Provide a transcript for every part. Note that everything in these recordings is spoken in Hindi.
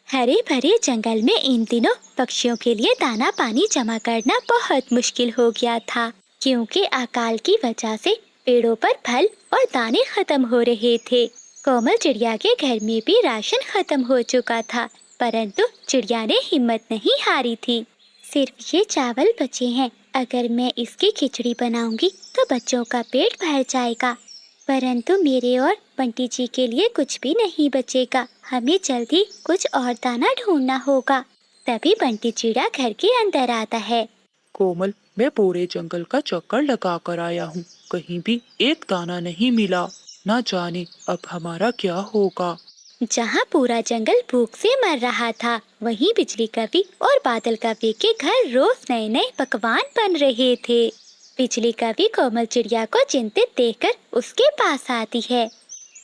हरे भरे जंगल में इन दिनों पक्षियों के लिए दाना पानी जमा करना बहुत मुश्किल हो गया था, क्योंकि अकाल की वजह से पेड़ों पर फल और दाने खत्म हो रहे थे। कोमल चिड़िया के घर में भी राशन खत्म हो चुका था, परंतु चिड़िया ने हिम्मत नहीं हारी थी। सिर्फ ये चावल बचे हैं, अगर मैं इसकी खिचड़ी बनाऊंगी तो बच्चों का पेट भर जाएगा। परंतु मेरे और बंटी जी के लिए कुछ भी नहीं बचेगा, हमें जल्दी कुछ और दाना ढूंढना होगा। तभी बंटी चिड़ा घर के अंदर आता है। कोमल, मैं पूरे जंगल का चक्कर लगा कर आया हूँ, कहीं भी एक दाना नहीं मिला। ना जाने अब हमारा क्या होगा। जहाँ पूरा जंगल भूख से मर रहा था, वहीं बिजली कवि और बादल कवि के घर रोज नए नए पकवान बन रहे थे। बिजली कवि कोमल चिड़िया को चिंतित देखकर उसके पास आती है।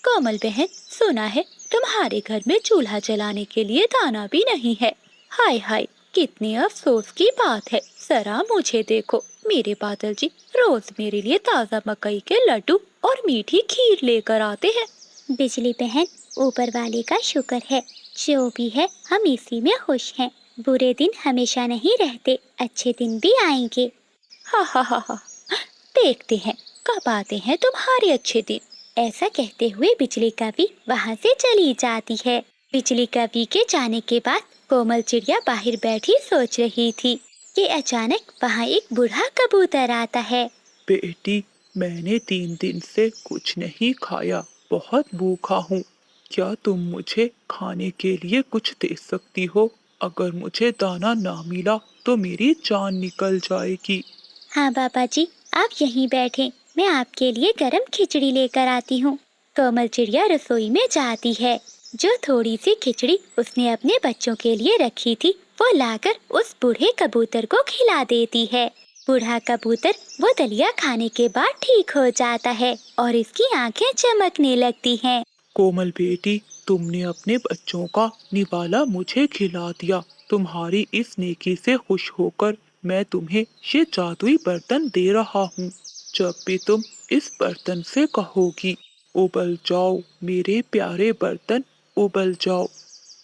कोमल बहन, सुना है तुम्हारे घर में चूल्हा जलाने के लिए दाना भी नहीं है। हाय हाय, कितनी अफसोस की बात है। जरा मुझे देखो, मेरे बादल जी रोज मेरे लिए ताजा मकई के लड्डू और मीठी खीर लेकर आते हैं। बिजली बहन, ऊपर वाले का शुक्र है, जो भी है हम इसी में खुश हैं। बुरे दिन हमेशा नहीं रहते, अच्छे दिन भी आएंगे। हा हा हा हा, देखते हैं कब आते हैं तुम्हारे अच्छे दिन। ऐसा कहते हुए बिजली कवि वहाँ से चली जाती है। बिजली कवि के जाने के बाद कोमल चिड़िया बाहर बैठी सोच रही थी कि अचानक वहाँ एक बूढ़ा कबूतर आता है। बेटी, मैंने 3 दिन से कुछ नहीं खाया, बहुत भूखा हूँ। क्या तुम मुझे खाने के लिए कुछ दे सकती हो? अगर मुझे दाना ना मिला तो मेरी जान निकल जाएगी। हाँ बाबा जी, आप यहीं बैठे, मैं आपके लिए गरम खिचड़ी लेकर आती हूँ। कोमल चिड़िया रसोई में जाती है। जो थोड़ी सी खिचड़ी उसने अपने बच्चों के लिए रखी थी, वो लाकर उस बूढ़े कबूतर को खिला देती है। बूढ़ा कबूतर वो दलिया खाने के बाद ठीक हो जाता है और इसकी आंखें चमकने लगती हैं। कोमल बेटी, तुमने अपने बच्चों का निवाला मुझे खिला दिया। तुम्हारी इस नेकी से खुश होकर मैं तुम्हें ये जादुई बर्तन दे रहा हूँ। जब भी तुम इस बर्तन से कहोगी, उबल जाओ मेरे प्यारे बर्तन, उबल जाओ,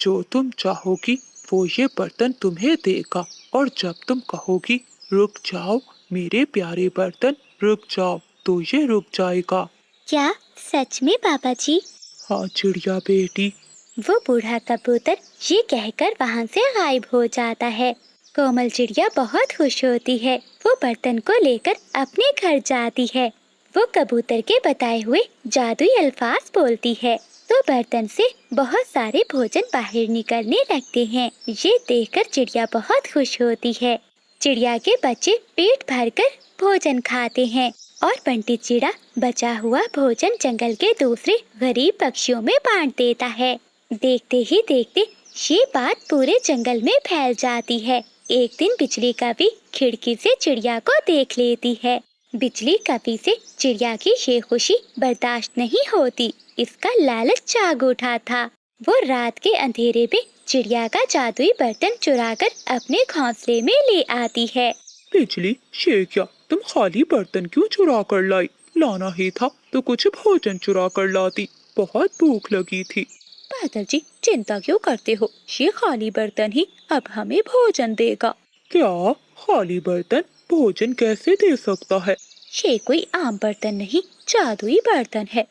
जो तुम चाहोगी वो ये बर्तन तुम्हें देगा। और जब तुम कहोगी रुक जाओ मेरे प्यारे बर्तन, रुक जाओ, तो ये रुक जाएगा। क्या सच में बाबा जी? हाँ चिड़िया बेटी। वो बूढ़ा कबूतर ये कहकर वहाँ से गायब हो जाता है। कोमल चिड़िया बहुत खुश होती है। वो बर्तन को लेकर अपने घर जाती है। वो कबूतर के बताए हुए जादुई अल्फाज बोलती है, तो बर्तन से बहुत सारे भोजन बाहर निकलने लगते हैं। ये देखकर चिड़िया बहुत खुश होती है। चिड़िया के बच्चे पेट भरकर भोजन खाते हैं और बंटी चिड़ा बचा हुआ भोजन जंगल के दूसरे गरीब पक्षियों में बांट देता है। देखते ही देखते ये बात पूरे जंगल में फैल जाती है। एक दिन बिजली कवि खिड़की से चिड़िया को देख लेती है। बिजली कवि से चिड़िया की ये खुशी बर्दाश्त नहीं होती। इसका लालच जाग उठा था। वो रात के अंधेरे में चिड़िया का जादुई बर्तन चुराकर अपने घोंसले में ले आती है। बिजली, ये क्या, तुम खाली बर्तन क्यों चुरा कर लाई? लाना ही था तो कुछ भोजन चुरा कर लाती, बहुत भूख लगी थी। बादल जी, चिंता क्यों करते हो? ये खाली बर्तन ही अब हमें भोजन देगा। क्या? खाली बर्तन भोजन कैसे दे सकता है? ये कोई आम बर्तन नहीं, जादुई बर्तन है।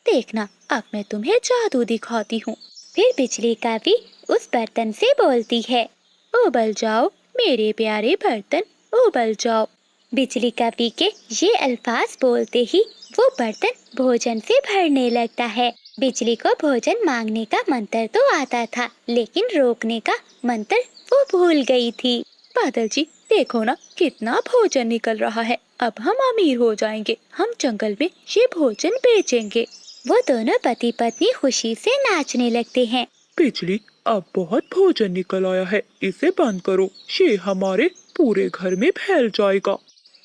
देखना, अब मैं तुम्हें जादू दिखाती हूँ। फिर बिजली कवि उस बर्तन से बोलती है, उबल जाओ मेरे प्यारे बर्तन, उबल जाओ। बिजली कवि के ये अल्फाज बोलते ही वो बर्तन भोजन से भरने लगता है। बिजली को भोजन मांगने का मंत्र तो आता था, लेकिन रोकने का मंत्र वो भूल गई थी। बादल जी, देखो ना कितना भोजन निकल रहा है। अब हम अमीर हो जाएंगे, हम जंगल में ये भोजन बेचेंगे। वो दोनों पति पत्नी खुशी से नाचने लगते हैं। बिजली, अब बहुत भोजन निकल आया है, इसे बंद करो, ये हमारे पूरे घर में फैल जाएगा।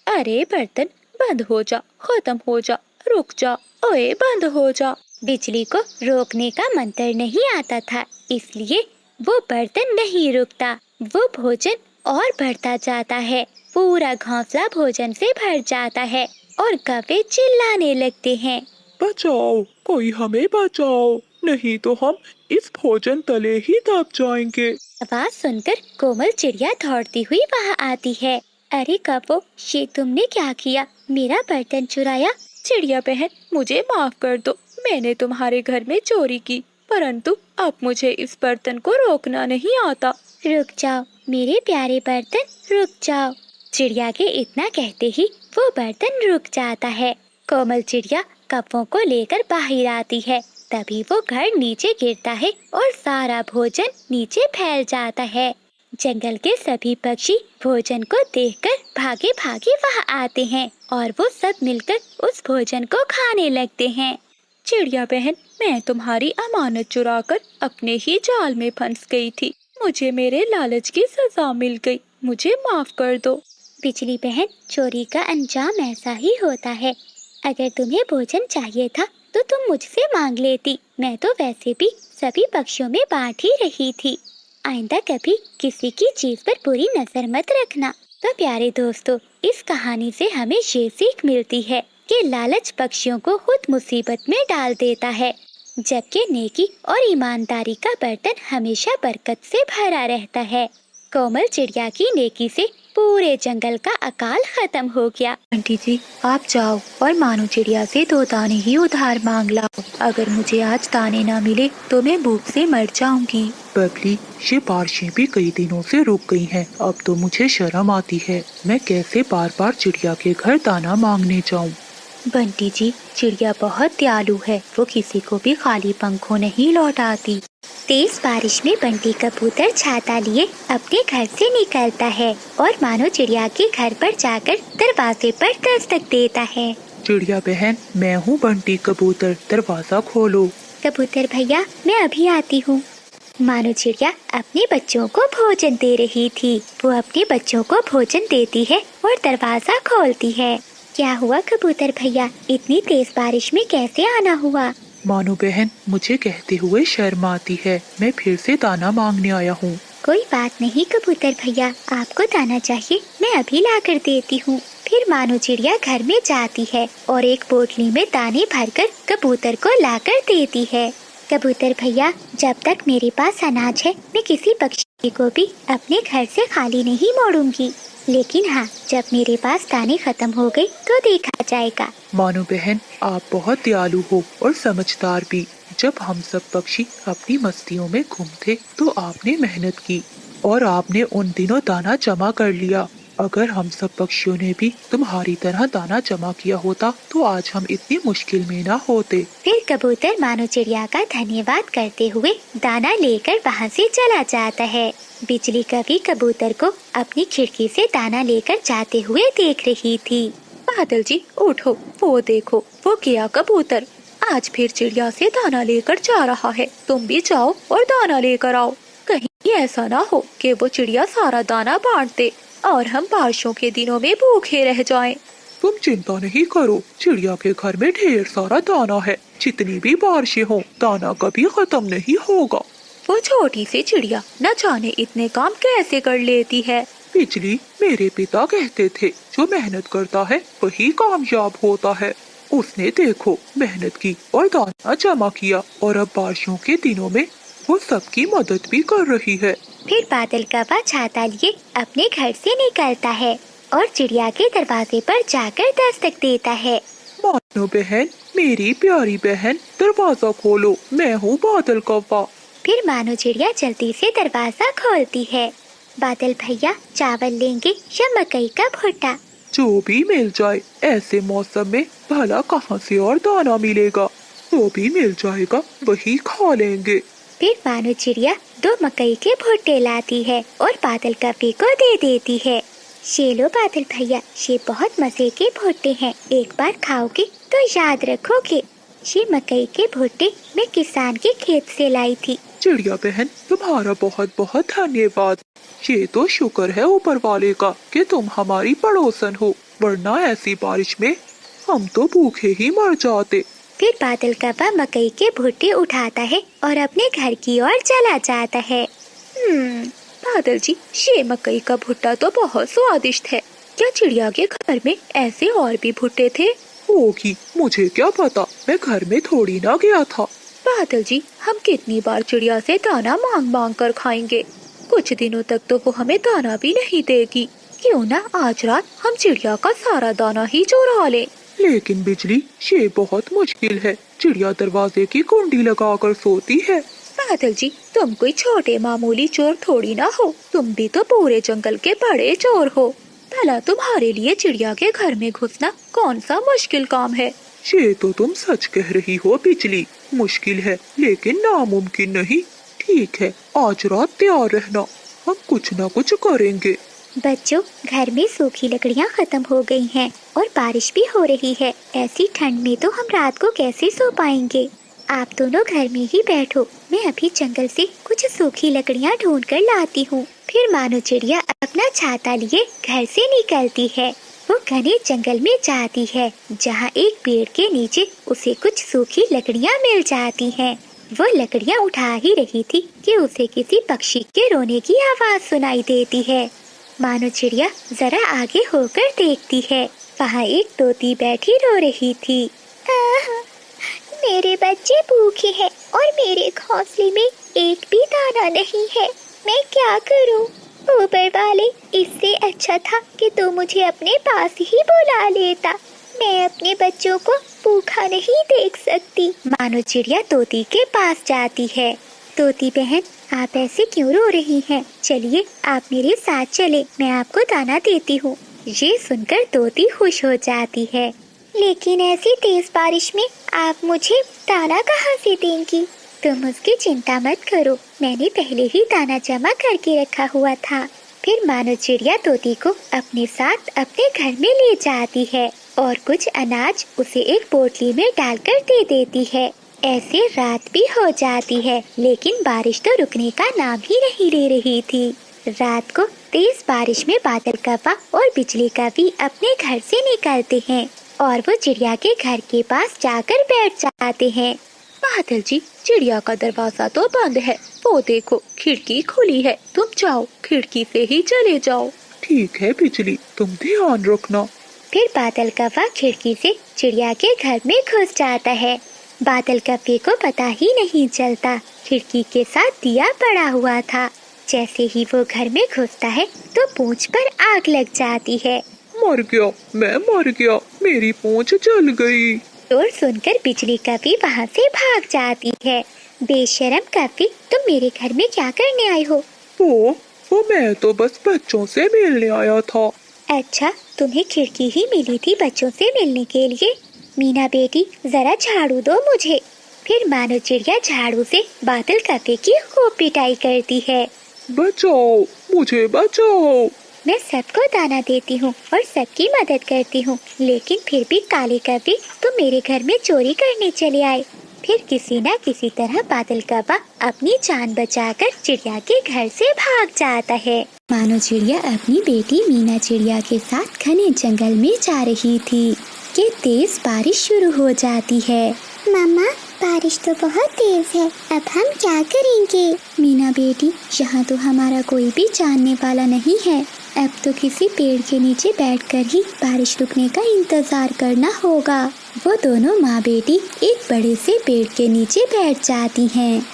अरे बर्तन, बंद हो जा, खत्म हो जा, रुक जा, ओए बंद हो जा। बिजली को रोकने का मंत्र नहीं आता था, इसलिए वो बर्तन नहीं रुकता। वो भोजन और बढ़ता जाता है। पूरा घोंसला भोजन से भर जाता है और कौवे चिल्लाने लगते हैं, बचाओ, कोई हमें बचाओ, नहीं तो हम इस भोजन तले ही दब जाएंगे। आवाज सुनकर कोमल चिड़िया दौड़ती हुई वहाँ आती है। अरे कपो, ये तुमने क्या किया? मेरा बर्तन चुराया? चिड़िया बहन, मुझे माफ कर दो। मैंने तुम्हारे घर में चोरी की, परंतु अब मुझे इस बर्तन को रोकना नहीं आता। रुक जाओ मेरे प्यारे बर्तन, रुक जाओ। चिड़िया के इतना कहते ही वो बर्तन रुक जाता है। कोमल चिड़िया कपों को लेकर बाहर आती है। तभी वो घर नीचे गिरता है और सारा भोजन नीचे फैल जाता है। जंगल के सभी पक्षी भोजन को देखकर भागे भागे वहाँ आते हैं और वो सब मिलकर उस भोजन को खाने लगते हैं। चिड़िया बहन, मैं तुम्हारी अमानत चुराकर अपने ही जाल में फंस गई थी। मुझे मेरे लालच की सजा मिल गई, मुझे माफ कर दो। बिजली बहन, चोरी का अंजाम ऐसा ही होता है। अगर तुम्हें भोजन चाहिए था तो तुम मुझसे मांग लेती। मैं तो वैसे भी सभी पक्षियों में बांट ही रही थी। आइंदा कभी किसी की चीज पर बुरी नजर मत रखना। तो प्यारे दोस्तों, इस कहानी से हमें ये सीख मिलती है कि लालच पक्षियों को खुद मुसीबत में डाल देता है, जबकि नेकी और ईमानदारी का बर्तन हमेशा बरकत से भरा रहता है। कोमल चिड़िया की नेकी से पूरे जंगल का अकाल खत्म हो गया। आंटी जी, आप जाओ और मानो चिड़िया से 2 दाने ही उधार मांग लाओ। अगर मुझे आज दाने ना मिले तो मैं भूख से मर जाऊंगी। बबली, ये बारिशें भी कई दिनों से रुक गई हैं। अब तो मुझे शर्म आती है। मैं कैसे बार बार चिड़िया के घर दाना मांगने जाऊं? बंटी जी, चिड़िया बहुत दयालु है, वो किसी को भी खाली पंखों नहीं लौटाती। तेज बारिश में बंटी कबूतर छाता लिए अपने घर से निकलता है और मानो चिड़िया के घर पर जाकर दरवाजे पर दस्तक देता है। चिड़िया बहन, मैं हूँ बंटी कबूतर, दरवाजा खोलो। कबूतर भैया, मैं अभी आती हूँ। मानो चिड़िया अपने बच्चों को भोजन दे रही थी। वो अपने बच्चों को भोजन देती है और दरवाजा खोलती है। क्या हुआ कबूतर भैया, इतनी तेज बारिश में कैसे आना हुआ? मानो बहन, मुझे कहते हुए शर्म आती है। मैं फिर से दाना मांगने आया हूँ। कोई बात नहीं कबूतर भैया, आपको दाना चाहिए, मैं अभी ला कर देती हूँ। फिर मानो चिड़िया घर में जाती है और एक पोटली में दाने भरकर कबूतर को लाकर देती है। कबूतर भैया, जब तक मेरे पास अनाज है मैं किसी पक्षी को भी अपने घर से खाली नहीं मोड़ूंगी। लेकिन हाँ, जब मेरे पास दाने खत्म हो गए तो देखा जाएगा। मानो बहन, आप बहुत दयालु हो और समझदार भी। जब हम सब पक्षी अपनी मस्तियों में गुम थे तो आपने मेहनत की और आपने उन दिनों दाना जमा कर लिया। अगर हम सब पक्षियों ने भी तुम्हारी तरह दाना जमा किया होता तो आज हम इतनी मुश्किल में ना होते। फिर कबूतर मानो चिड़िया का धन्यवाद करते हुए दाना लेकर वहाँ से चला जाता है। बिजली कभी कबूतर को अपनी खिड़की से दाना लेकर जाते हुए देख रही थी। बादल जी उठो, वो देखो वो गया कबूतर। आज फिर चिड़िया से दाना लेकर जा रहा है। तुम भी जाओ और दाना लेकर आओ। कहीं ऐसा ना हो कि वो चिड़िया सारा दाना बांट दे और हम बारिशों के दिनों में भूखे रह जाएं। तुम चिंता नहीं करो, चिड़िया के घर में ढेर सारा दाना है। जितनी भी बारिशें हो, दाना कभी खत्म नहीं होगा। वो छोटी सी चिड़िया न जाने इतने काम कैसे कर लेती है। बिजली, मेरे पिता कहते थे जो मेहनत करता है वही कामयाब होता है। उसने देखो मेहनत की और दाना जमा किया और अब बारिशों के दिनों में वो सबकी मदद भी कर रही है। फिर बादल कौवा छाता लिए अपने घर से निकलता है और चिड़िया के दरवाजे पर जाकर दस्तक देता है। मानो बहन, मेरी प्यारी बहन, दरवाजा खोलो, मैं हूँ बादल कौवा। फिर मानो चिड़िया जल्दी से दरवाजा खोलती है। बादल भैया, चावल लेंगे या मकई का भुट्टा? जो भी मिल जाए, ऐसे मौसम में भला कहाँ से और दाना मिलेगा। जो भी मिल जाएगा वही खा लेंगे। फिर मानो चिड़िया 2 मकई के भुट्टे लाती है और बादल कौवे को दे देती है। ये लो बादल भैया, ये बहुत मजे के भुट्टे हैं, एक बार खाओगे तो याद रखोगे। ये मकई के भुट्टे मैं किसान के खेत से लाई थी। चिड़िया बहन, तुम्हारा बहुत बहुत धन्यवाद। ये तो शुक्र है ऊपर वाले का कि तुम हमारी पड़ोसन हो, वरना ऐसी बारिश में हम तो भूखे ही मर जाते। फिर बादल कौवा मकई के भुट्टे उठाता है और अपने घर की ओर चला जाता है। बादल जी, ये मकई का भुट्टा तो बहुत स्वादिष्ट है। क्या चिड़िया के घर में ऐसे और भी भुट्टे थे? होगी, मुझे क्या पता, मैं घर में थोड़ी ना गया था। बादल जी, हम कितनी बार चिड़िया से दाना मांग मांग कर खाएंगे। कुछ दिनों तक तो वो हमें दाना भी नहीं देगी। क्यों ना आज रात हम चिड़िया का सारा दाना ही चुरा लें। लेकिन बिजली, ये बहुत मुश्किल है। चिड़िया दरवाजे की कुंडी लगाकर सोती है। बादल जी, तुम कोई छोटे मामूली चोर थोड़ी ना हो, तुम भी तो पूरे जंगल के बड़े चोर हो। भला तुम्हारे लिए चिड़िया के घर में घुसना कौन सा मुश्किल काम है। ये तो तुम सच कह रही हो बिजली, मुश्किल है लेकिन नामुमकिन नहीं। ठीक है, आज रात तैयार रहना, हम कुछ न कुछ करेंगे। बच्चों, घर में सूखी लकड़ियाँ खत्म हो गई हैं और बारिश भी हो रही है। ऐसी ठंड में तो हम रात को कैसे सो पाएंगे। आप दोनों घर में ही बैठो, मैं अभी जंगल से कुछ सूखी लकड़ियाँ ढूंढ कर लाती हूँ। फिर मानो चिड़िया अपना छाता लिए घर से निकलती है। वो घने जंगल में जाती है, जहाँ एक पेड़ के नीचे उसे कुछ सूखी लकड़ियाँ मिल जाती हैं। वो लकड़ियाँ उठा ही रही थी कि उसे किसी पक्षी के रोने की आवाज सुनाई देती है। मानो चिड़िया जरा आगे होकर देखती है, वहाँ एक तोती बैठी रो रही थी। मेरे बच्चे भूखे हैं और मेरे घोंसले में एक भी दाना नहीं है, मैं क्या करूं? ऊपर वाले, इससे अच्छा था कि तू मुझे अपने पास ही बुला लेता। मैं अपने बच्चों को भूखा नहीं देख सकती। मानो चिड़िया तोती के पास जाती है। तोती बहन, आप ऐसे क्यों रो रही हैं? चलिए आप मेरे साथ चले, मैं आपको दाना देती हूँ। ये सुनकर तोती खुश हो जाती है। लेकिन ऐसी तेज बारिश में आप मुझे दाना कहाँ से देंगी? तुम उसकी चिंता मत करो, मैंने पहले ही दाना जमा करके रखा हुआ था। फिर मानो चिड़िया तोती को अपने साथ अपने घर में ले जाती है और कुछ अनाज उसे एक पोटली में डालकर दे देती है। ऐसे रात भी हो जाती है, लेकिन बारिश तो रुकने का नाम ही नहीं ले रही थी। रात को तेज बारिश में बादल कव्वा और बिजली कव्वी अपने घर से निकलते हैं और वो चिड़िया के घर के पास जाकर बैठ जाते हैं। बादल जी, चिड़िया का दरवाजा तो बंद है, वो देखो खिड़की खुली है, तुम जाओ खिड़की से ही चले जाओ। ठीक है बिजली, तुम ध्यान रखना। फिर बादल कव्वा खिड़की से चिड़िया के घर में घुस जाता है। बादल कव्वे को पता ही नहीं चलता, खिड़की के साथ दिया पड़ा हुआ था। जैसे ही वो घर में घुसता है तो पूंछ पर आग लग जाती है। मर गया, मैं मर गया, मेरी पूंछ जल गई। शोर सुनकर बिजली कव्वी वहाँ से भाग जाती है। बेशरम कव्वी, तुम मेरे घर में क्या करने आए हो? वो मैं तो बस बच्चों से मिलने आया था। अच्छा, तुम्हें खिड़की ही मिली थी बच्चों से मिलने के लिए? मीना बेटी, जरा झाड़ू दो मुझे। फिर मानो चिड़िया झाड़ू से बादल कव्वे की खूब पिटाई करती है। बचाओ, मुझे बचाओ। मैं सबको दाना देती हूँ और सबकी मदद करती हूँ, लेकिन फिर भी काले कव्वे तुम मेरे घर में चोरी करने चले आए। फिर किसी न किसी तरह बादल कव्वा अपनी जान बचाकर चिड़िया के घर से भाग जाता है। मानो चिड़िया अपनी बेटी मीना चिड़िया के साथ घने जंगल में जा रही थी कि तेज बारिश शुरू हो जाती है। मामा, बारिश तो बहुत तेज है, अब हम क्या करेंगे? मीना बेटी, यहाँ तो हमारा कोई भी जानने वाला नहीं है। अब तो किसी पेड़ के नीचे बैठकर ही बारिश रुकने का इंतजार करना होगा। वो दोनों माँ बेटी एक बड़े से पेड़ के नीचे बैठ जाती हैं।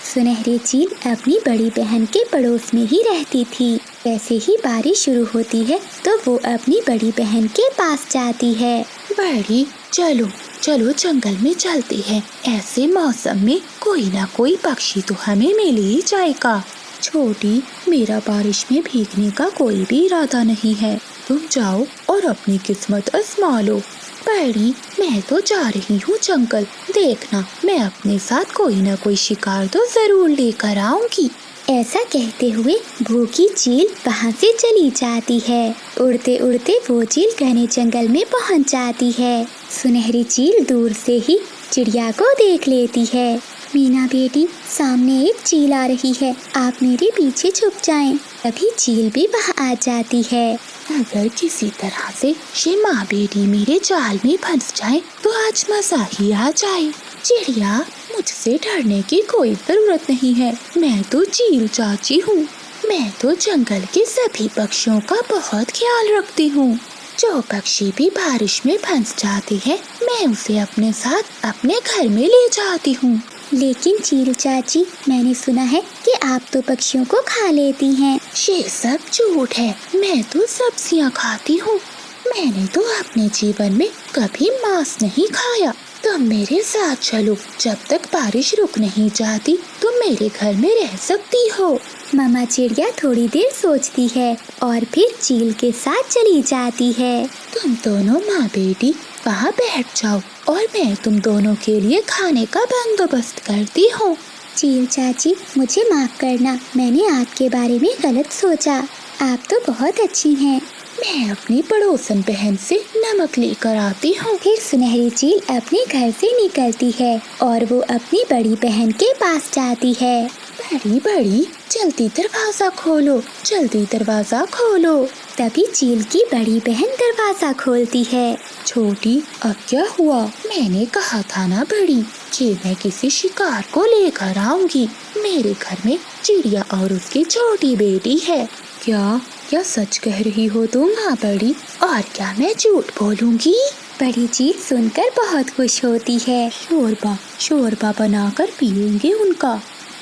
सुनहरी चील अपनी बड़ी बहन के पड़ोस में ही रहती थी। जैसे ही बारिश शुरू होती है तो वो अपनी बड़ी बहन के पास जाती है। बड़ी, चलो चलो जंगल में चलते हैं, ऐसे मौसम में कोई ना कोई पक्षी तो हमें मिल ही जाएगा। छोटी, मेरा बारिश में भीगने का कोई भी इरादा नहीं है, तुम जाओ और अपनी किस्मत आजमा लो। बड़ी, मैं तो जा रही हूँ जंगल, देखना मैं अपने साथ कोई ना कोई शिकार तो जरूर लेकर आऊंगी। ऐसा कहते हुए भूखी चील वहाँ से चली जाती है। उड़ते उड़ते वो चील घने जंगल में पहुँच जाती है। सुनहरी चील दूर से ही चिड़िया को देख लेती है। मीना बेटी, सामने एक चील आ रही है, आप मेरे पीछे छुप जाएं। तभी चील भी वहाँ आ जाती है। अगर किसी तरह से ये माँ बेटी मेरे जाल में फंस जाए तो आज मजा ही आ जाए। चिड़िया, मुझसे डरने की कोई जरूरत नहीं है, मैं तो चील चाची हूँ। मैं तो जंगल के सभी पक्षियों का बहुत ख्याल रखती हूँ। जो पक्षी भी बारिश में फंस जाते हैं मैं उसे अपने साथ अपने घर में ले जाती हूँ। लेकिन चील चाची, मैंने सुना है कि आप तो पक्षियों को खा लेती हैं। ये सब झूठ है, मैं तो सब्जियां खाती हूँ। मैंने तो अपने जीवन में कभी मांस नहीं खाया। तुम मेरे साथ चलो, जब तक बारिश रुक नहीं जाती तुम मेरे घर में रह सकती हो। मामा चिड़िया थोड़ी देर सोचती है और फिर चील के साथ चली जाती है। तुम दोनों माँ बेटी वहाँ बैठ जाओ और मैं तुम दोनों के लिए खाने का बंदोबस्त करती हूँ। चील चाची, मुझे माफ करना, मैंने आपके बारे में गलत सोचा। आप तो बहुत अच्छी हैं। मैं अपनी पड़ोसन बहन से नमक लेकर आती हूँ। फिर सुनहरी चील अपने घर से निकलती है और वो अपनी बड़ी बहन के पास जाती है। बड़ी बड़ी, जल्दी दरवाजा खोलो, जल्दी दरवाजा खोलो। तभी चील की बड़ी बहन दरवाजा खोलती है। छोटी, अब क्या हुआ? मैंने कहा था ना बड़ी कि मैं किसी शिकार को लेकर आऊंगी। मेरे घर में चिड़िया और उसकी छोटी बेटी है। क्या सच कह रही हो तुम माँ बड़ी? और क्या मैं झूठ बोलूंगी? बड़ी चील सुनकर बहुत खुश होती है। शोरबा बनाकर पिएंगे उनका।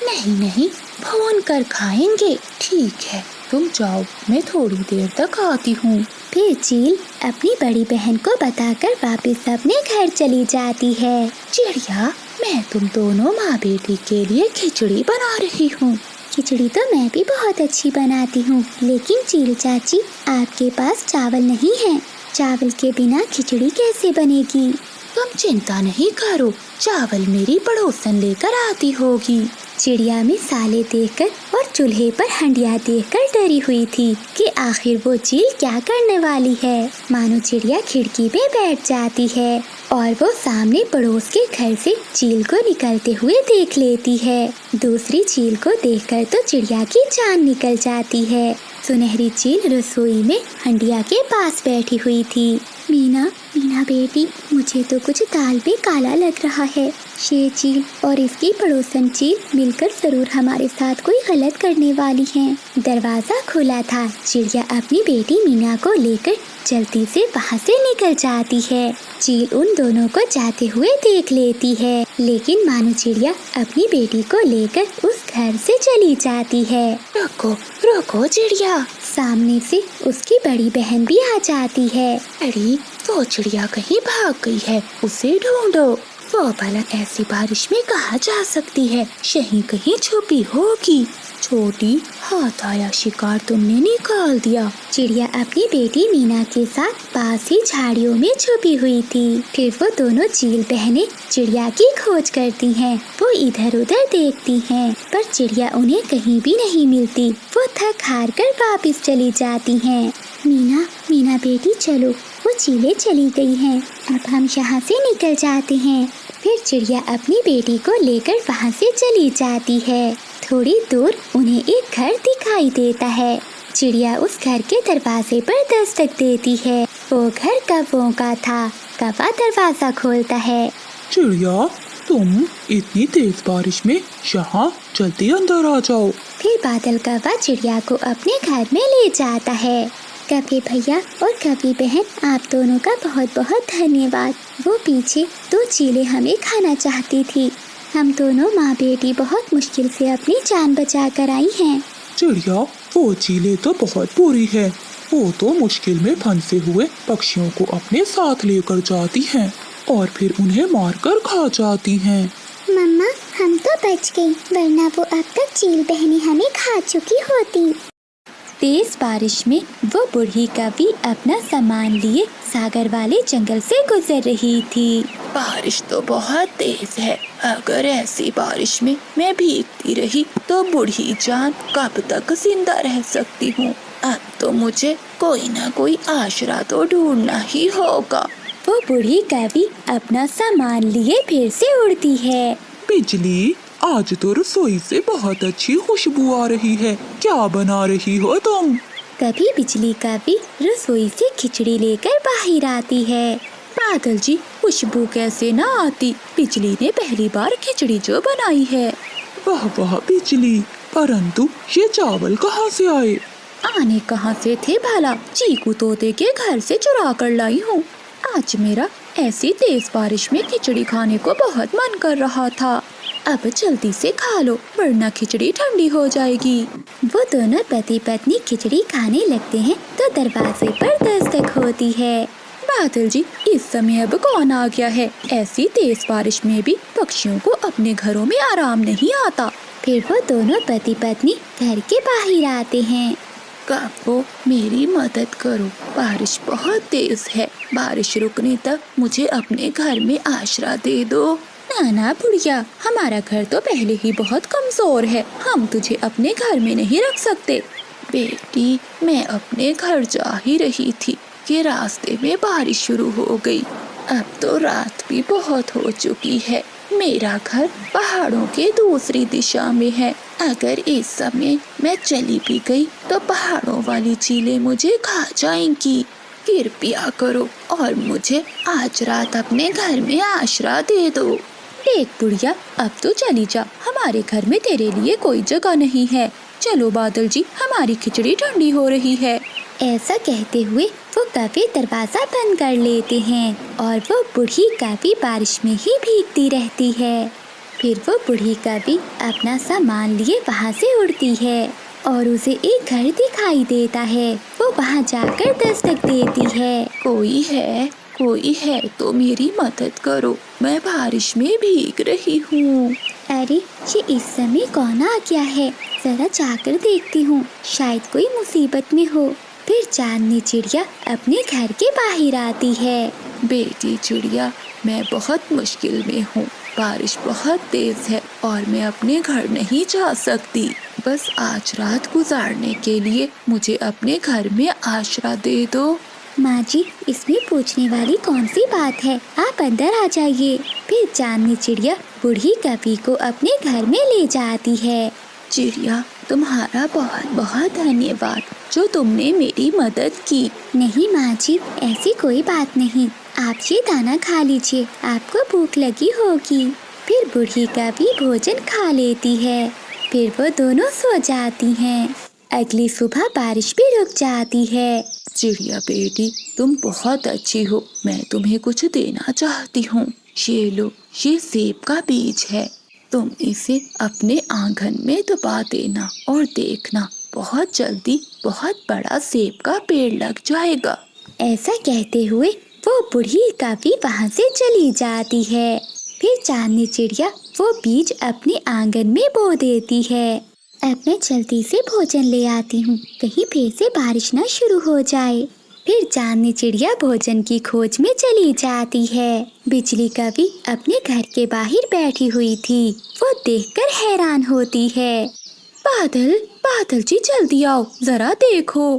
नहीं, भून कर खाएंगे। ठीक है, तुम जाओ, मैं थोड़ी देर तक आती हूँ। फिर चील अपनी बड़ी बहन को बताकर वापस अपने घर चली जाती है। चिड़िया, मैं तुम दोनों माँ बेटी के लिए खिचड़ी बना रही हूँ। खिचड़ी तो मैं भी बहुत अच्छी बनाती हूँ, लेकिन चील चाची, आपके पास चावल नहीं है। चावल के बिना खिचड़ी कैसे बनेगी? तुम चिंता नहीं करो, चावल मेरी पड़ोसन लेकर आती होगी। चिड़िया में साले देखकर और चूल्हे पर हंडिया देखकर डरी हुई थी कि आखिर वो चील क्या करने वाली है। मानो चिड़िया खिड़की पे बैठ जाती है और वो सामने पड़ोस के घर से चील को निकलते हुए देख लेती है। दूसरी चील को देखकर तो चिड़िया की जान निकल जाती है। सुनहरी चील रसोई में हंडिया के पास बैठी हुई थी। मीना बेटी, मुझे तो कुछ दाल में काला लग रहा है। ये चील और इसकी पड़ोसन चील मिलकर जरूर हमारे साथ कोई गलत करने वाली हैं। दरवाजा खुला था। चिड़िया अपनी बेटी मीना को लेकर जल्दी से वहाँ से निकल जाती है। चील उन दोनों को जाते हुए देख लेती है, लेकिन मानो चिड़िया अपनी बेटी को लेकर उस घर से चली जाती है। रुको चिड़िया। सामने से उसकी बड़ी बहन भी आ जाती है। अरे, वो चिड़िया कहीं भाग गई है, उसे ढूंढो। वो भला ऐसी बारिश में कहाँ जा सकती है? यहीं कहीं छुपी होगी। छोटी, हाथ आया शिकार तुमने निकाल दिया। चिड़िया अपनी बेटी मीना के साथ पास ही झाड़ियों में छुपी हुई थी। फिर वो दोनों चील बहनें चिड़िया की खोज करती हैं। वो इधर उधर देखती हैं, पर चिड़िया उन्हें कहीं भी नहीं मिलती। वो थक हार कर वापस चली जाती हैं। मीना बेटी, चलो, वो चीलें चली गई हैं। अब हम यहाँ से निकल जाते हैं। फिर चिड़िया अपनी बेटी को लेकर वहाँ से चली जाती है। थोड़ी दूर उन्हें एक घर दिखाई देता है। चिड़िया उस घर के दरवाजे पर दस्तक देती है। वो घर कौवों का था। कौवा दरवाजा खोलता है। चिड़िया, तुम इतनी तेज बारिश में यहाँ, जल्दी अंदर आ जाओ। फिर बादल कौवा चिड़िया को अपने घर में ले जाता है। कभी भैया और कभी बहन, आप दोनों का बहुत बहुत धन्यवाद। वो पीछे दो चीलें हमें खाना चाहती थी। हम दोनों माँ बेटी बहुत मुश्किल से अपनी जान बचा कर आई हैं। चिड़िया, वो चीलें तो बहुत बुरी है। वो तो मुश्किल में फंसे हुए पक्षियों को अपने साथ लेकर जाती हैं और फिर उन्हें मारकर खा जाती हैं। मम्मा, हम तो बच गई, वरना वो अब तक चील बहनें हमें खा चुकी होती। तेज बारिश में वो बूढ़ी कौवी अपना सामान लिए सागर वाले जंगल से गुजर रही थी। बारिश तो बहुत तेज है। अगर ऐसी बारिश में मैं भीगती रही तो बूढ़ी जान कब तक जिंदा रह सकती हूँ। अब तो मुझे कोई ना कोई आसरा तो ढूंढना ही होगा। वो बूढ़ी कौवी अपना सामान लिए फिर से उड़ती है। बिजली, आज तो रसोई से बहुत अच्छी खुशबू आ रही है। क्या बना रही हो तुम? कभी बिजली कौवी रसोई से खिचड़ी लेकर बाहर आती है। बादल जी, खुशबू कैसे ना आती? बिजली ने पहली बार खिचड़ी जो बनाई है। वाह वाह बिजली, परंतु ये चावल कहाँ से आए? आने कहाँ से थे भला? चीकू तोते के घर से चुरा कर लाई हूँ। आज मेरा ऐसी तेज बारिश में खिचड़ी खाने को बहुत मन कर रहा था। अब जल्दी से खा लो वरना खिचड़ी ठंडी हो जाएगी। वो दोनों पति पत्नी खिचड़ी खाने लगते हैं तो दरवाजे पर दस्तक होती है। बादल जी, इस समय अब कौन आ गया है? ऐसी तेज बारिश में भी पक्षियों को अपने घरों में आराम नहीं आता। फिर वो दोनों पति पत्नी घर के बाहर आते हैं। काको, मेरी मदद करो, बारिश बहुत तेज है। बारिश रुकने तक मुझे अपने घर में आश्रय दे दो। नाना बुढ़िया, हमारा घर तो पहले ही बहुत कमजोर है, हम तुझे अपने घर में नहीं रख सकते। बेटी, मैं अपने घर जा ही रही थी कि रास्ते में बारिश शुरू हो गई। अब तो रात भी बहुत हो चुकी है। मेरा घर पहाड़ों के दूसरी दिशा में है। अगर इस समय मैं चली भी गई तो पहाड़ों वाली चीलें मुझे खा जाएंगी। कृपया करो और मुझे आज रात अपने घर में आश्रय दे दो। देख बुढ़िया, अब तो चली जा, हमारे घर में तेरे लिए कोई जगह नहीं है। चलो बादल जी, हमारी खिचड़ी ठंडी हो रही है। ऐसा कहते हुए वो कभी दरवाजा बंद कर लेते हैं और वो बूढ़ी कभी बारिश में ही भीगती रहती है। फिर वो बूढ़ी कभी अपना सामान लिए वहाँ से उड़ती है और उसे एक घर दिखाई देता है। वो वहाँ जाकर दस्तक देती है। कोई है तो मेरी मदद करो, मैं बारिश में भीग रही हूँ। अरे, ये इस समय कौन आ गया है? जरा जाकर देखती हूँ, शायद कोई मुसीबत में हो। फिर चांदनी चिड़िया अपने घर के बाहर आती है। बेटी चिड़िया, मैं बहुत मुश्किल में हूँ। बारिश बहुत तेज है और मैं अपने घर नहीं जा सकती। बस आज रात गुजारने के लिए मुझे अपने घर में आश्रय दे दो। माँ जी, इसमें पूछने वाली कौन सी बात है, आप अंदर आ जाइए। फिर चांदनी चिड़िया बूढ़ी कभी को अपने घर में ले जाती है। चिड़िया, तुम्हारा बहुत बहुत धन्यवाद जो तुमने मेरी मदद की। नहीं माँ जी, ऐसी कोई बात नहीं, आप ये दाना खा लीजिए, आपको भूख लगी होगी। फिर बूढ़ी कभी भोजन खा लेती है। फिर वो दोनों सो जाती हैं। अगली सुबह बारिश भी रुक जाती है। चिड़िया बेटी, तुम बहुत अच्छी हो, मैं तुम्हें कुछ देना चाहती हूँ। ये लो, ये सेब का बीज है, तुम इसे अपने आंगन में दबा देना और देखना बहुत जल्दी बहुत बड़ा सेब का पेड़ लग जाएगा। ऐसा कहते हुए वो बूढ़ी कभी वहाँ से चली जाती है। फिर चांदनी चिड़िया वो बीज अपने आंगन में बो देती है। अब मैं जल्दी से भोजन ले आती हूँ, कहीं फिर से बारिश न शुरू हो जाए। फिर चांदनी चिड़िया भोजन की खोज में चली जाती है। बिजली कभी अपने घर के बाहर बैठी हुई थी। वो देखकर हैरान होती है। बादल जी, जल्दी आओ, जरा देखो।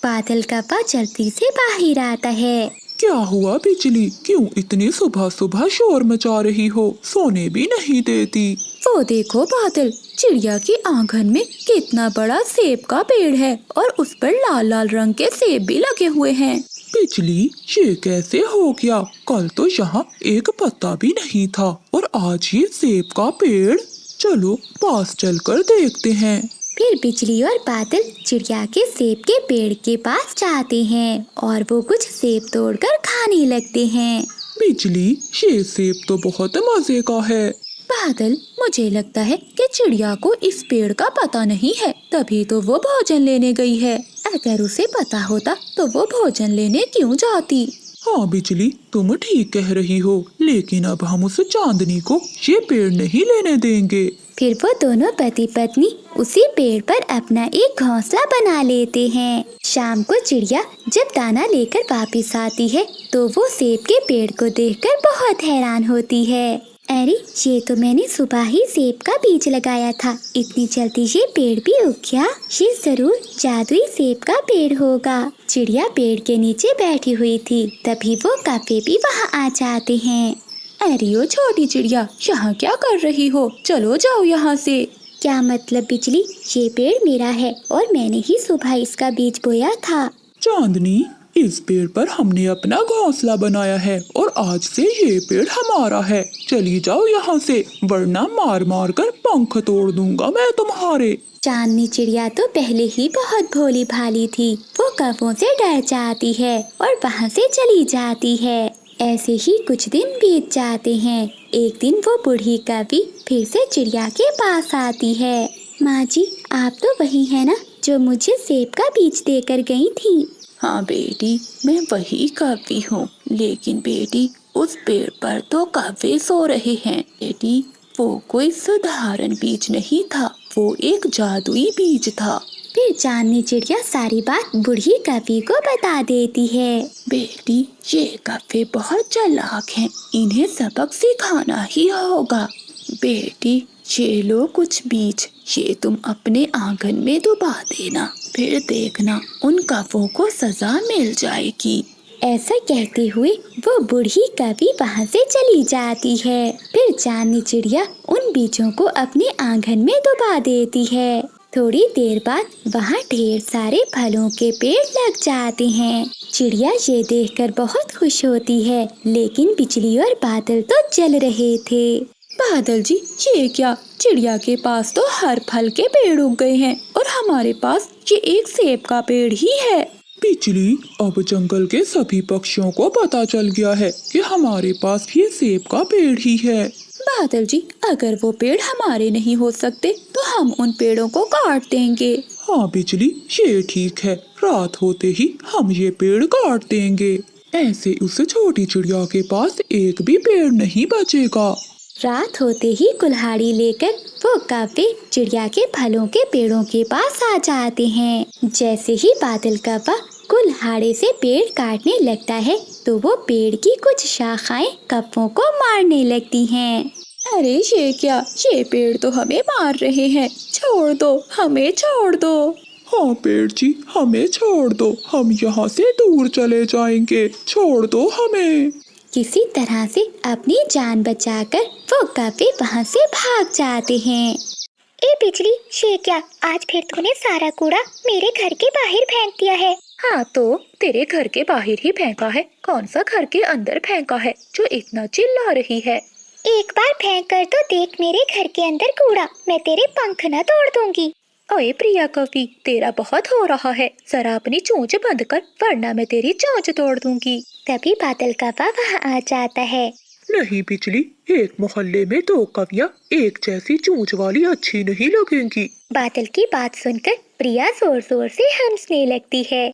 बादल कव्वा जल्दी से बाहर आता है। क्या हुआ बिजली, क्यों इतनी सुबह सुबह शोर मचा रही हो? सोने भी नहीं देती। वो देखो बादल, चिड़िया के आंगन में कितना बड़ा सेब का पेड़ है और उस पर लाल लाल रंग के सेब भी लगे हुए हैं। बिजली, ये कैसे हो गया? कल तो यहाँ एक पत्ता भी नहीं था और आज ये सेब का पेड़। चलो पास चलकर देखते हैं। फिर बिजली और बादल चिड़िया के सेब के पेड़ के पास जाते हैं और वो कुछ सेब तोड़कर खाने लगते हैं। बिजली, ये सेब तो बहुत मजे का है। बादल, मुझे लगता है कि चिड़िया को इस पेड़ का पता नहीं है, तभी तो वो भोजन लेने गई है। अगर उसे पता होता तो वो भोजन लेने क्यों जाती? हाँ बिजली, तुम ठीक कह रही हो, लेकिन अब हम उस चांदनी को ये पेड़ नहीं लेने देंगे। फिर वो दोनों पति पत्नी उसी पेड़ पर अपना एक घोंसला बना लेते हैं। शाम को चिड़िया जब दाना लेकर वापस आती है तो वो सेब के पेड़ को देखकर बहुत हैरान होती है। अरे, ये तो मैंने सुबह ही सेब का बीज लगाया था, इतनी जल्दी ये पेड़ भी उग गया। ये जरूर जादुई सेब का पेड़ होगा। चिड़िया पेड़ के नीचे बैठी हुई थी, तभी वो कव्वे भी वहाँ आ जाते हैं। अरे ओ छोटी चिड़िया, यहाँ क्या कर रही हो? चलो जाओ यहाँ से। क्या मतलब बिजली, ये पेड़ मेरा है और मैंने ही सुबह इसका बीज बोया था। चांदनी, इस पेड़ पर हमने अपना घोंसला बनाया है और आज से ये पेड़ हमारा है। चली जाओ यहाँ से, वरना मार मार कर पंख तोड़ दूंगा मैं तुम्हारे। चांदनी चिड़िया तो पहले ही बहुत भोली भाली थी। वो कव्वों से डर जाती है और वहाँ से चली जाती है। ऐसे ही कुछ दिन बीत जाते हैं। एक दिन वो बूढ़ी कवि फिर से चिड़िया के पास आती है। माँ जी, आप तो वही है ना जो मुझे सेब का बीज देकर गई थी? हाँ बेटी, मैं वही कौवी हूँ, लेकिन बेटी उस पेड़ पर तो कौवे सो रहे हैं। बेटी वो कोई साधारण बीज नहीं था, वो एक जादुई बीज था। फिर चांदनी चिड़िया सारी बात बूढ़ी कवि को बता देती है। बेटी ये कौवे बहुत चालाक हैं, इन्हें सबक सिखाना ही होगा। बेटी ये लो कुछ बीज, ये तुम अपने आंगन में डुबा देना, फिर देखना उन कौवों को सजा मिल जाएगी। ऐसा कहते हुए वो बूढ़ी कवि वहाँ से चली जाती है। फिर चांदनी चिड़िया उन बीजों को अपने आंगन में डुबा देती है। थोड़ी देर बाद वहाँ ढेर सारे फलों के पेड़ लग जाते हैं। चिड़िया ये देखकर बहुत खुश होती है, लेकिन बिजली और बादल तो जल रहे थे। बादल जी, ये क्या? चिड़िया के पास तो हर फल के पेड़ उग गए हैं और हमारे पास ये एक सेब का पेड़ ही है। बिजली, अब जंगल के सभी पक्षियों को पता चल गया है कि हमारे पास ये सेब का पेड़ ही है। बादल जी, अगर वो पेड़ हमारे नहीं हो सकते तो हम उन पेड़ों को काट देंगे। हाँ बिजली, ये ठीक है, रात होते ही हम ये पेड़ काट देंगे। ऐसे उस छोटी चिड़िया के पास एक भी पेड़ नहीं बचेगा। रात होते ही कुल्हाड़ी लेकर वो कौवे चिड़िया के फलों के पेड़ों के पास आ जाते हैं। जैसे ही बादल कौवा कुल्हाड़े से पेड़ काटने लगता है तो वो पेड़ की कुछ शाखाएं कौवों को मारने लगती हैं। अरे ये क्या? ये पेड़ तो हमें मार रहे हैं, छोड़ दो, हमें छोड़ दो। हाँ पेड़ जी, हमें छोड़ दो, हम यहाँ से दूर चले जाएंगे, छोड़ दो हमें। किसी तरह से अपनी जान बचाकर वो कौवे वहाँ से भाग जाते हैं। ए बिजली, ये क्या? आज फिर तूने सारा कूड़ा मेरे घर के बाहर फेंक दिया है। हाँ तो तेरे घर के बाहर ही फेंका है, कौन सा घर के अंदर फेंका है जो इतना चिल्ला रही है? एक बार फेंक कर तो देख मेरे घर के अंदर कूड़ा, मैं तेरे पंख न तोड़ दूंगी। ओए प्रिया कवि, तेरा बहुत हो रहा है, जरा अपनी चोंच बंद कर वरना मैं तेरी चोंच तोड़ दूंगी। तभी बादल कौवा वहाँ आ जाता है। नहीं बिजली, एक मोहल्ले में दो कवियाँ एक जैसी चोंच वाली अच्छी नहीं लगेंगी। बादल की बात सुनकर प्रिया जोर जोर से हंसने लगती है।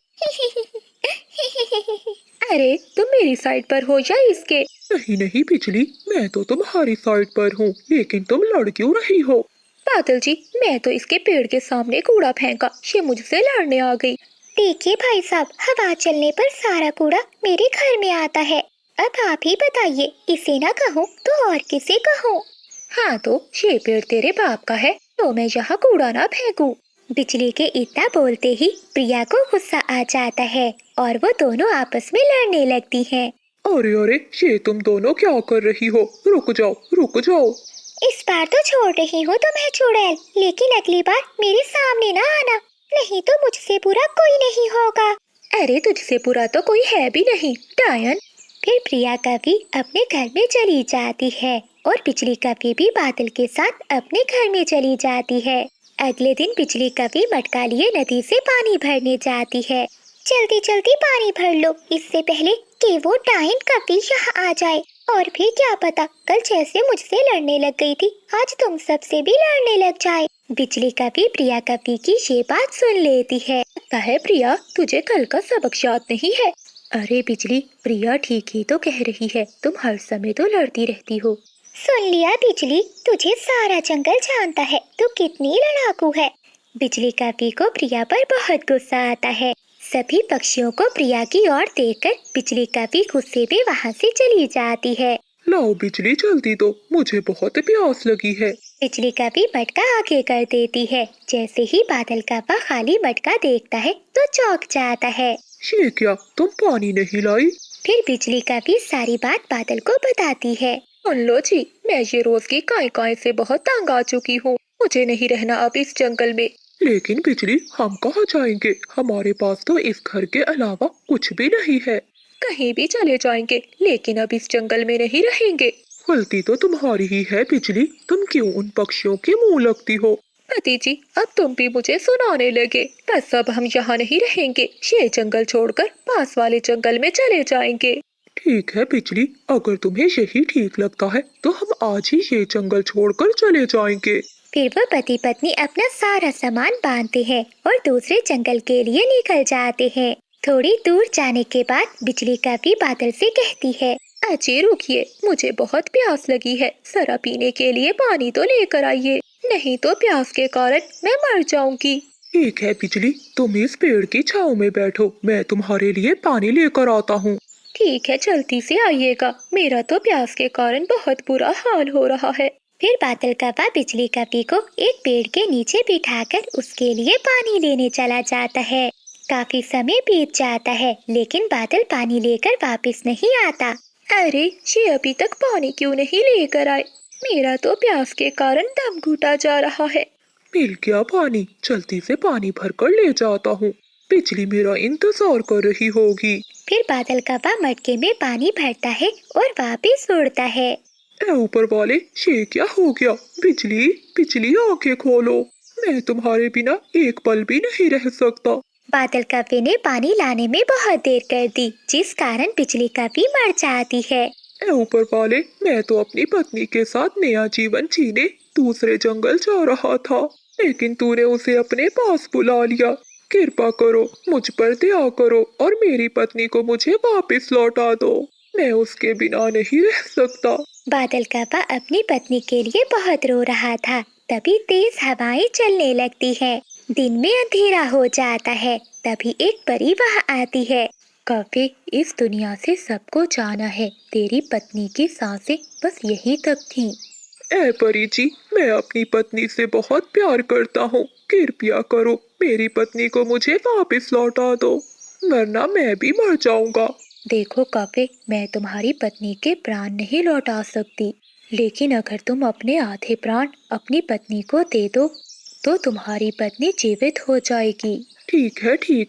अरे तुम मेरी साइड पर हो या इसके? नहीं नहीं बिजली, मैं तो तुम्हारी साइड पर हूँ, लेकिन तुम लड़ क्यों रही हो? बादल जी, मैं तो इसके पेड़ के सामने कूड़ा फेंका, ये मुझसे लड़ने आ गई। देखिए भाई साहब, हवा चलने पर सारा कूड़ा मेरे घर में आता है। अब आप ही बताइए, इसे ना कहूँ तो और किसे कहूँ? हाँ तो ये पेड़ तेरे बाप का है, तो मैं यहाँ कूड़ा ना फेंकूं। बिजली के इतना बोलते ही प्रिया को गुस्सा आ जाता है और वो दोनों आपस में लड़ने लगती हैं। अरे अरे, ये तुम दोनों क्या कर रही हो? रुक जाओ रुक जाओ। इस बार तो छोड़ रही हूँ तुम्हें चुड़ैल, लेकिन अगली बार मेरे सामने ना आना, नहीं तो मुझसे बुरा कोई नहीं होगा। अरे तुझसे बुरा तो कोई है भी नहीं, डायन। फिर प्रिया कवि अपने घर में चली जाती है और बिजली कवि भी बादल के साथ अपने घर में चली जाती है। अगले दिन बिजली कवि मटका लिए नदी से पानी भरने जाती है। जल्दी जल्दी पानी भर लो, इससे पहले कि वो डायन कवि यहाँ आ जाए। और भी क्या पता, कल जैसे मुझसे लड़ने लग गई थी, आज तुम सबसे भी लड़ने लग जाए। बिजली कवि प्रिया कवि की ये बात सुन लेती है। लगता है प्रिया तुझे कल का सबक याद नहीं है। अरे बिजली, प्रिया ठीक ही तो कह रही है, तुम हर समय तो लड़ती रहती हो। सुन लिया बिजली, तुझे सारा जंगल जानता है तू कितनी लड़ाकू है। बिजली कवि को प्रिया पर बहुत गुस्सा आता है। सभी पक्षियों को प्रिया की ओर देखकर बिजली कवि गुस्से में वहाँ से चली जाती है। लाओ बिजली जल्दी दो, मुझे बहुत प्यास लगी है। बिजली कवि मटका आगे कर देती है। जैसे ही बादल कौवा खाली मटका देखता है तो चौंक जाता है। ये क्या, तुम पानी नहीं लाई? फिर बिजली कवि सारी बात बादल को बताती है। सुन लो जी, मैं ये रोज की काय काय से बहुत तंग आ चुकी हूँ, मुझे नहीं रहना अब इस जंगल में। लेकिन बिजली, हम कहाँ जाएंगे? हमारे पास तो इस घर के अलावा कुछ भी नहीं है। कहीं भी चले जाएंगे, लेकिन अब इस जंगल में नहीं रहेंगे। गलती तो तुम्हारी ही है बिजली, तुम क्यों उन पक्षियों के मुंह लगती हो? पति जी, अब तुम भी मुझे सुनाने लगे। बस अब हम यहाँ नहीं रहेंगे, ये जंगल छोड़कर पास वाले जंगल में चले जाएंगे। ठीक है बिजली, अगर तुम्हें यही ठीक लगता है तो हम आज ही ये जंगल छोड़कर चले जाएंगे। फिर वो पति पत्नी अपना सारा सामान बांधते हैं और दूसरे जंगल के लिए निकल जाते हैं। थोड़ी दूर जाने के बाद बिजली कभी बादल से कहती है, अजय रुकिए, मुझे बहुत प्यास लगी है, जरा पीने के लिए पानी तो लेकर आइए, नहीं तो प्यास के कारण मैं मर जाऊंगी। ठीक है बिजली, तुम इस पेड़ की छांव में बैठो, मैं तुम्हारे लिए पानी लेकर आता हूँ। ठीक है, जल्दी से आइएगा, मेरा तो प्यास के कारण बहुत बुरा हाल हो रहा है। फिर बादल कव्वा बिजली कव्वी को एक पेड़ के नीचे बिठाकर उसके लिए पानी लेने चला जाता है। काफी समय बीत जाता है लेकिन बादल पानी लेकर वापस नहीं आता। अरे, ये अभी तक पानी क्यों नहीं लेकर आए? मेरा तो प्यास के कारण दम घुटा जा रहा है। मिल गया पानी, जल्दी से पानी भरकर ले जाता हूँ, बिजली मेरा इंतजार कर रही होगी। फिर बादल कव्वा मटके में पानी भरता है और वापस उड़ता है। ए ऊपर वाले, ये क्या हो गया? बिजली बिजली आंखें खोलो, मैं तुम्हारे बिना एक पल भी नहीं रह सकता। बादल कव्वे ने पानी लाने में बहुत देर कर दी, जिस कारण बिजली कव्वी मर जाती है। ए ऊपर वाले, मैं तो अपनी पत्नी के साथ नया जीवन जीने दूसरे जंगल जा रहा था, लेकिन तूने उसे अपने पास बुला लिया। कृपा करो, मुझ पर दया करो और मेरी पत्नी को मुझे वापस लौटा दो, मैं उसके बिना नहीं रह सकता। बादल कव्वा अपनी पत्नी के लिए बहुत रो रहा था। तभी तेज हवाएं चलने लगती है, दिन में अंधेरा हो जाता है। तभी एक परी वहाँ आती है। कव्वे, इस दुनिया से सबको जाना है, तेरी पत्नी की सांसें बस यहीं तक थीं। ए परी जी, मैं अपनी पत्नी से बहुत प्यार करता हूँ, कृपया करो मेरी पत्नी को मुझे वापस लौटा दो, वरना मैं भी मर जाऊंगा। देखो कव्वे, मैं तुम्हारी पत्नी के प्राण नहीं लौटा सकती, लेकिन अगर तुम अपने आधे प्राण अपनी पत्नी को दे दो तो तुम्हारी पत्नी जीवित हो जाएगी। ठीक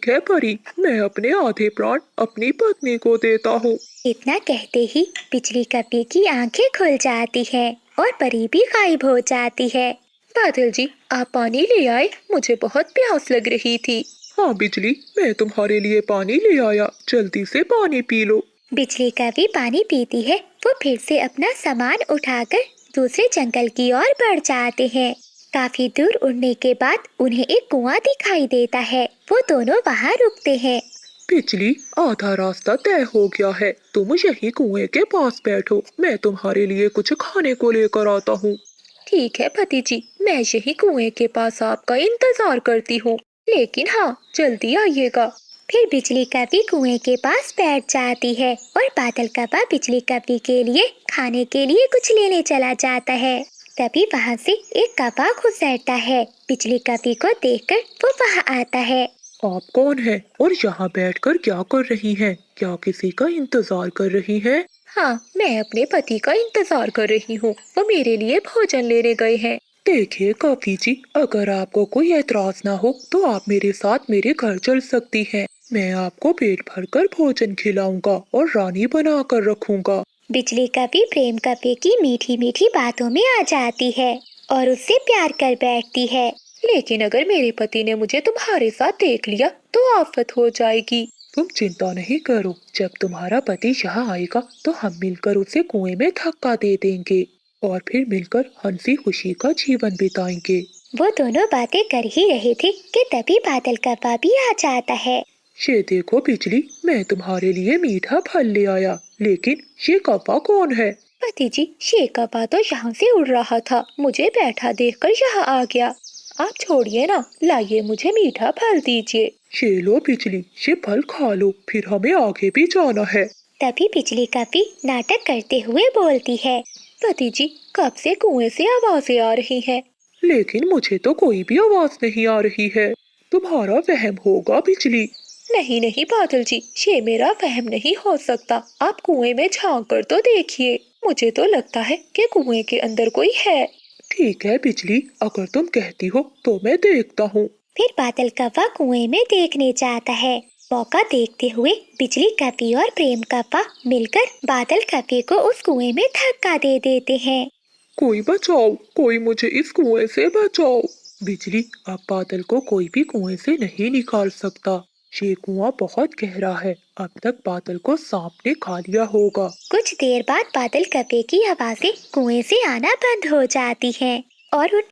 है परी, मैं अपने आधे प्राण अपनी पत्नी को देता हूँ। इतना कहते ही बिजली कव्वे की आंखें खुल जाती है और परी भी गायब हो जाती है। बादल जी, आप पानी ले आए, मुझे बहुत प्यास लग रही थी। हाँ बिजली, मैं तुम्हारे लिए पानी ले आया, जल्दी से पानी पी लो। बिजली कव्वी पानी पीती है। वो फिर से अपना सामान उठाकर दूसरे जंगल की ओर बढ़ जाते हैं। काफी दूर उड़ने के बाद उन्हें एक कुआं दिखाई देता है। वो दोनों वहाँ रुकते हैं। बिजली, आधा रास्ता तय हो गया है, तुम यही कुएं के पास बैठो, मैं तुम्हारे लिए कुछ खाने को लेकर आता हूँ। ठीक है पति जी, मैं यही कुएं के पास आपका इंतजार करती हूँ, लेकिन हाँ, जल्दी आइएगा। फिर बिजली कव्वी कुएं के पास बैठ जाती है और बादल कव्वा बिजली कव्वी के लिए खाने के लिए कुछ लेने चला जाता है। तभी वहाँ से एक कौवा गुजरता है। बिजली कव्वी को देखकर वो वहाँ आता है। आप कौन हैं और यहाँ बैठकर क्या कर रही हैं? क्या किसी का इंतजार कर रही हैं? हाँ, मैं अपने पति का इंतजार कर रही हूँ, वो मेरे लिए भोजन लेने गए हैं। देखिए कव्वी जी, अगर आपको कोई एतराज ना हो तो आप मेरे साथ मेरे घर चल सकती हैं। मैं आपको पेट भरकर भोजन खिलाऊंगा और रानी बना कर रखूंगा। बिजली कव्वी प्रेम कव्वे की मीठी मीठी बातों में आ जाती है और उससे प्यार कर बैठती है। लेकिन अगर मेरे पति ने मुझे तुम्हारे साथ देख लिया तो आफत हो जाएगी। तुम चिंता नहीं करो, जब तुम्हारा पति यहाँ आएगा तो हम मिलकर उसे कुएं में धक्का दे देंगे और फिर मिलकर हंसी खुशी का जीवन बिताएंगे। वो दोनों बातें कर ही रहे थे कि तभी बादल कव्वा भी आ जाता है। ये देखो बिजली, मैं तुम्हारे लिए मीठा फल ले आया, लेकिन ये कौवा कौन है? पति जी, ये कौवा तो यहाँ से उड़ रहा था, मुझे बैठा देखकर यहाँ आ गया। आप छोड़िए ना, लाइए मुझे मीठा फल दीजिए। ये लो बिजली, ये फल खा लो, फिर हमें आगे भी जाना है। तभी बिजली कव्वी नाटक करते हुए बोलती है। पति जी, कब से कुएं से आवाजें आ रही हैं, लेकिन मुझे तो कोई भी आवाज नहीं आ रही है। तुम्हारा वहम होगा बिजली। नहीं नहीं बादल जी, ये मेरा वहम नहीं हो सकता। आप कुएं में झांक कर तो देखिए, मुझे तो लगता है कि कुएं के अंदर कोई है। ठीक है बिजली, अगर तुम कहती हो तो मैं देखता हूँ। फिर बादल कव्वा कुएं में देखने जाता है। मौका देखते हुए बिजली कव्वी और प्रेम कव्वा मिलकर बादल कव्वे को उस कुएं में धक्का दे देते हैं। कोई बचाओ, कोई मुझे इस कुएं से बचाओ। बिजली, अब बादल को कोई भी कुएं से नहीं निकाल सकता। ये कुआं बहुत गहरा है, अब तक बादल को सांप ने खा लिया होगा। कुछ देर बाद बादल कव्वे की आवाजें कुएं से आना बंद हो जाती हैं और उन